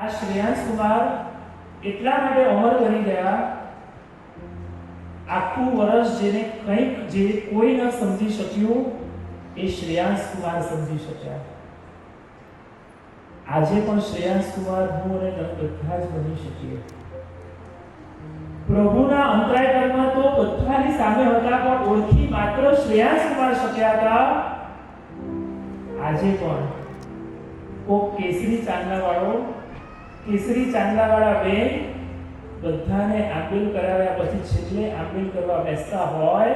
આ શ્રેયાંશ કુમાર એટલા માટે અમર બની ગયા, આખું વર્ષ જેને કંઈક જે કોઈ ન સમજી શક્યું એ શ્રેયાંશ કુમાર સમજી શક્યા. આજે પણ શ્રેયાંશ કુમાર, હું અને તમે બધા જ બની શકીએ. પ્રભુના અંતરાય કર્મ તો બધાની સામે હતા, પણ ઓળખી માત્ર શ્રેયાંશ કુમાર શક્યા હતા. આજે પણ કોક કેસરી ચાંદલાવાળા બેન બધાને આંબેલ કરાવ્યા પછી છેલ્લે આંબેલ કરવા બેસતા હોય,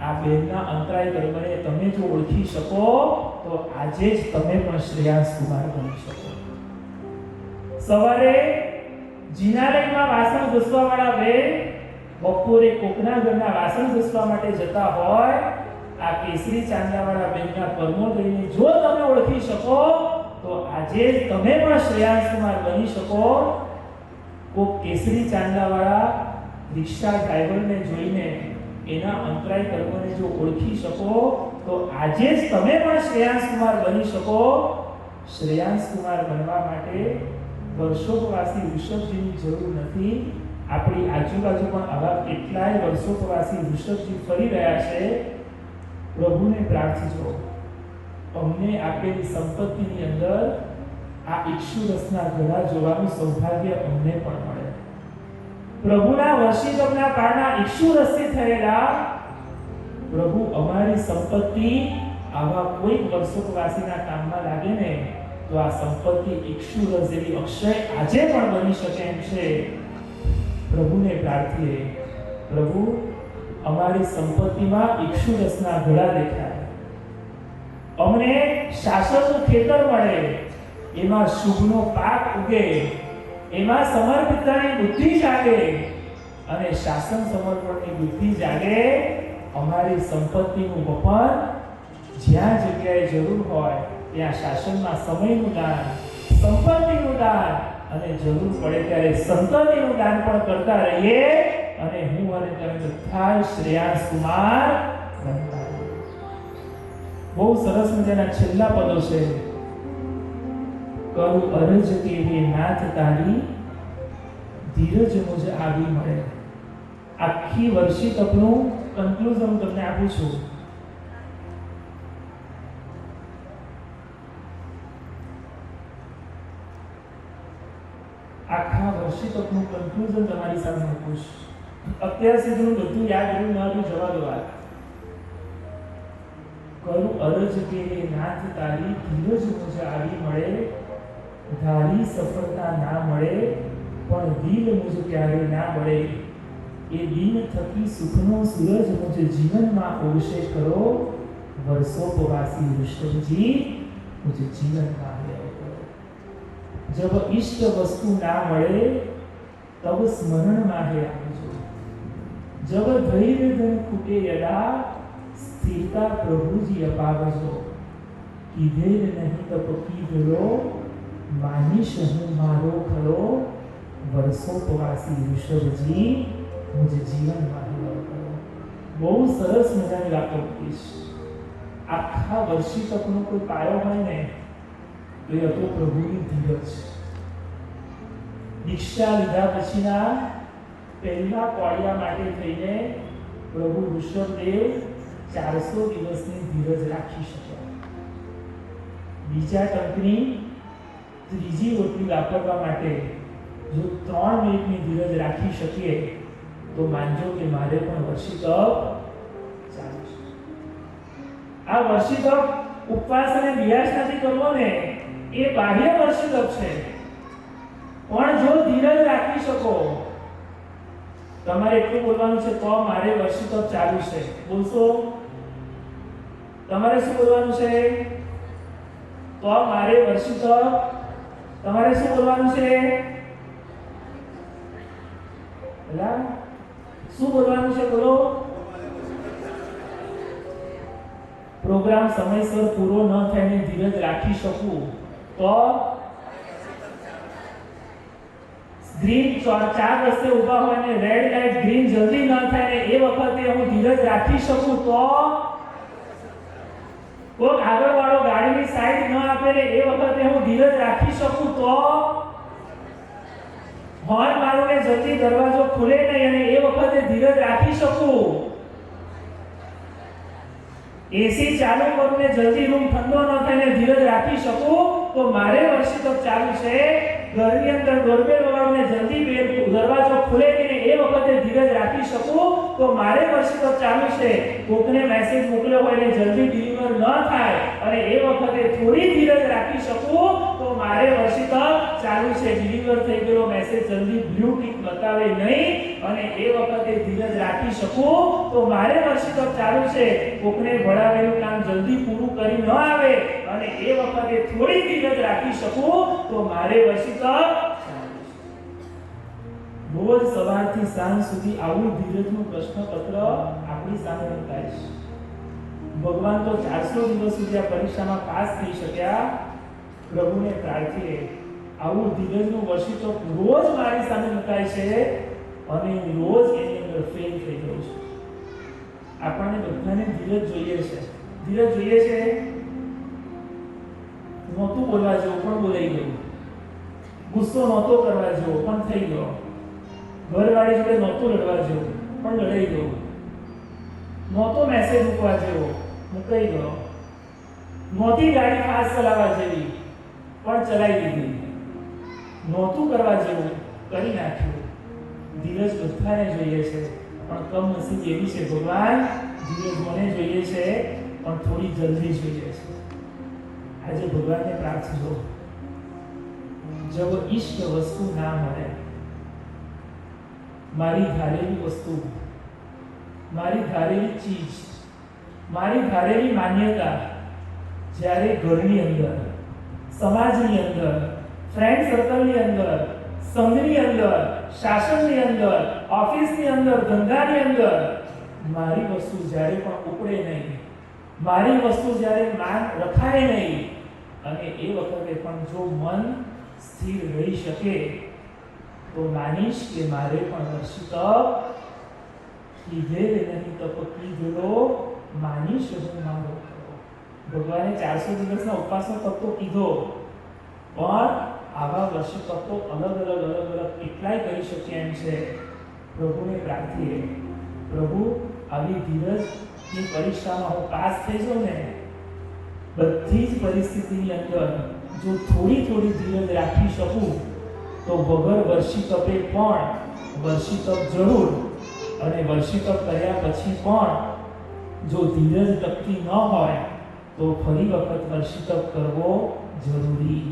આ બેનના અંતરાય કર્મને તમે જો ઓળખી શકો તો આજે જ તમે પણ શ્રેયાંશ કુમાર બની શકો. સવારે જીનાલયમાં વાસણ ઘસવા વાળા બેન બપોરે કોકના ઘરના વાસણ ઘસવા માટે જતા હોય, આ કેસરી ચાંદલાવાળા બેનના કર્મો લઈને જો તમે ઓળખી શકો તો આજે જ તમે પણ શ્રેયાંશ કુમાર બની શકો. કોક કેસરી ચાંદલાવાળા રિક્ષા ડ્રાઈવરને જોઈને એના અંતરાય કર્મને જો ઓળખી શકો તો આજે જ તમે પણ શ્રેયાંશ કુમાર બની શકો. શ્રેયાંશ કુમાર બનવા માટે વર્ષોપવાસી ઋષભજીની જરૂર નથી. આપણી આજુબાજુ પણ આવા કેટલાય વર્ષોપવાસી ઋષભજી ફરી રહ્યા છે. પ્રભુને પ્રાર્થજો, અમને આપેલી સંપત્તિની અંદર આ ઇક્ષુરસના ઘડા જોવાનું સૌભાગ્ય અમને પણ મળે. પ્રભુના વર્ષિતમના કાળના ઇક્ષુરસથી થયેલા પ્રભુ અમારી સંપત્તિ આવા કોઈક વર્ષોપવાસીના કામમાં લાગે ને તો આ સંપત્તિ ઇક્ષુરસ જેવી અક્ષય આજે પણ બની શકે એમ છે. પ્રભુને પ્રાર્થીએ, પ્રભુ અમારી સંપત્તિમાં ઇક્ષુરસના ઘડા દેખાય, અમને શાસનનું ખેતર મળે, એમાં શુભનો પાક ઉગે, એમાં સમર્પિતતાની બુદ્ધિ જાગે અને શાસન સમર્પણની બુદ્ધિ જાગે. અમારી સંપત્તિનું વપન જ્યાં જગ્યાએ જરૂર હોય ત્યાં શાસનમાં સમયનું દાન, સંપત્તિનું દાન અને જરૂર પડે ત્યારે સંતતિનું દાન પણ કરતા રહીએ અને હું અને તમે બધા શ્રેયાંશ કુમાર બનતા રહીએ. બહુ સરસ મજાના છેલ્લા પદો છે. કરું અરજ કે હે નાથ તારી, ધીરજ મુજ આવી મળે. આખી વર્ષી તપનું કન્ક્લુઝન તમને આપું છું. આખા વર્ષી તપનું કન્ક્લુઝન તમારી સામે મૂકું છું. અત્યાર સુધીનું બધું યાદ રહ્યું ન હતું, જવા દો. વાત કરું અરજ કે હે નાથ તારી, ધીરજ મુજ આવી મળે. ધારી સફળતા ના મળે પણ દિલ મુજ ક્યારે ના મળે. એ દિન થકી સુખનો સૂરજ મુજ જીવનમાં ઓળશે કરો. વર્ષોપવાસી ઋષભજી મુજ જીવનમાં લે કરો. જબ ઇષ્ટ વસ્તુ ના મળે તબ સ્મરણ માહે આવજો. જબ ધૈર્ય ધન ખૂટે યદા સ્થિરતા પ્રભુજી અપાવજો. કીધેલ નહીં તપ કીધલો માનીશ હું મારો ખરો. વર્ષોપવાસી ઋષભજી મુજ જીવનમાં લો કરો. બહુ સરસ મજાની વાતો કહીશ. આખા વર્ષી તકનો કોઈ પાયો હોય ને તો એ હતો પ્રભુની ધીરજ. દીક્ષા લીધા પછીના પહેલા કોળિયા માટે થઈને પ્રભુ ઋષભદેવ 400 દિવસની ધીરજ રાખી શક્યા. બીજા ટંકની ત્રીજી રોટલી વાપરવા માટે જો 3 મિનિટની ધીરજ રાખી શકીએ તો માનજો કે મારે પણ વર્ષી તપ ચાલુ છે. આ વર્ષી તપ ઉપવાસ અને નિરાશ નથી કરવો ને, એ બાહ્ય વર્ષી તપ છે. પણ જો ધીરજ રાખી શકો, તમારે એટલું બોલવાનું છે તો મારે વર્ષી તપ ચાલુ છે. બોલશો? તમારે શું બોલવાનું છે? તો મારે વર્ષી તપ. તમારે શું બોલવાનું છે? ભલા શું બોલવાનું છે? બોલો. પ્રોગ્રામ સમયસર પૂરો ન થાય ને ધીરજ રાખી શકું તો ગ્રીન 4 રસ્તે ઊભા હોય ને રેડ લાઈટ ગ્રીન જલ્દી ન થાય ને એ વખતે હું ધીરજ રાખી શકું તો કોઈ આગળ વાળો ગાડીની સાઈડ ન આપે ને એ વખતે હું ધીરજ રાખી શકું તો હોર્ન મારું ને જલ્દી દરવાજો ખુલે નહીં અને એ વખતે ધીરજ રાખી શકું, એસી ચાલુ કરું ને જલ્દી રૂમ ઠંડો ન થાય ને ધીરજ રાખી શકું, તો મારે વર્ષી તક ચાલુ છે ઘરની અંદર ડોરબેલ વગાડું ને જલ્દી દરવાજો ખુલે કે એ વખતે ધીરજ રાખી શકું, તો મારે વર્ષી તક ચાલુ છે કોકને મેસેજ મોકલ્યો હોય ને જલ્દી ડિલિવર ન થાય અને એ વખતે થોડી ધીરજ રાખી શકું, તો મારે વર્ષી તક ચાલુ છે ડિલિવર થઈ ગયેલો મેસેજ જલ્દી બ્લુ ટિક બતાવે નહીં અને એ વખતે ધીરજ રાખી શકું, તો મારે વર્ષી તક ચાલુ છે કોકને ભણાવેલું કામ જલ્દી પૂરું કરી ન આવે અને એ વખતે થોડી ધીરજ રાખી શકું, તો મારે વર્ષી તક રોજ સવારથી સાંજ સુધી આવું ધીરજનું પ્રશ્નપત્ર આપણી સામે મુકાય છે. ભગવાન તો 400 દિવસ સુધી આ પરીક્ષામાં પાસ થઈ શક્યા. પ્રભુને પ્રાર્થીએ આવું ધીરજનું વર્ષિત રોજ મારી સામે મુકાય છે અને રોજ એની અંદર ફેલ થઈ ગયું છે. આપણને બધાને ધીરજ જોઈએ છે. ધીરજ જોઈએ છે. નહોતું બોલવા જેવું પણ બોલાઈ ગયું, ગુસ્સો નહોતો કરવા જેવો પણ થઈ ગયો, ઘરવાળી જોડે નહોતું લડવા જેવું પણ લડાઈ ગયું, નહોતો મેસેજ મૂકવા જેવો મુકાઈ ગયો, નહોતી ગાડી ફાસ્ટ ચલાવવા જેવી પણ ચલાવી દીધી, નહોતું કરવા જેવું કરી નાખ્યું. ધીરજ બધાને જોઈએ છે પણ કમનસીબ એવી છે ભગવાન, ધીરજ મને જોઈએ છે પણ થોડી જલ્દી જોઈએ છે. આજે ભગવાનને પ્રાર્થજો, જબ ઈષ્ટ વસ્તુ ના મળે, મારી ધારેલી વસ્તુ, મારી ધારેલી ચીજ, મારી ધારેલી માન્યતા જ્યારે ઘરની અંદર, સમાજની અંદર, ફ્રેન્ડ સર્કલની અંદર, સંઘની અંદર, શાસનની અંદર, ઓફિસની અંદર, ધંધાની અંદર મારી વસ્તુ જ્યારે પણ ઉપડે નહીં, મારી વસ્તુ જ્યારે માન રખાય નહીં અને એ વખતે પણ જો મન સ્થિર રહી શકે તો માનીશ કે મારે પણ વર્ષી તપ કીધે નહીં તપ કીધેલો માનીશ હું મારો. ભગવાને 400 દિવસના ઉપવાસનો તપ તો કીધો પણ આવા વર્ષી તપ તો અલગ અલગ કેટલાય કરી શકીએ એમ છે. પ્રભુને પ્રાર્થીએ, પ્રભુ આવી ધીરજની પરીક્ષામાં હું પાસ થઈ જાઉં ને, બધી જ પરિસ્થિતિની અંદર જો થોડી ધીરજ રાખી શકું તો વગર વર્ષી તપે પણ વર્ષી તપ જરૂર અને વર્ષી તપ કર્યા પછી પણ જો ધીરજ ટકતી ન હોય તો ફરી વખત વર્ષી તપ કરવો જરૂરી.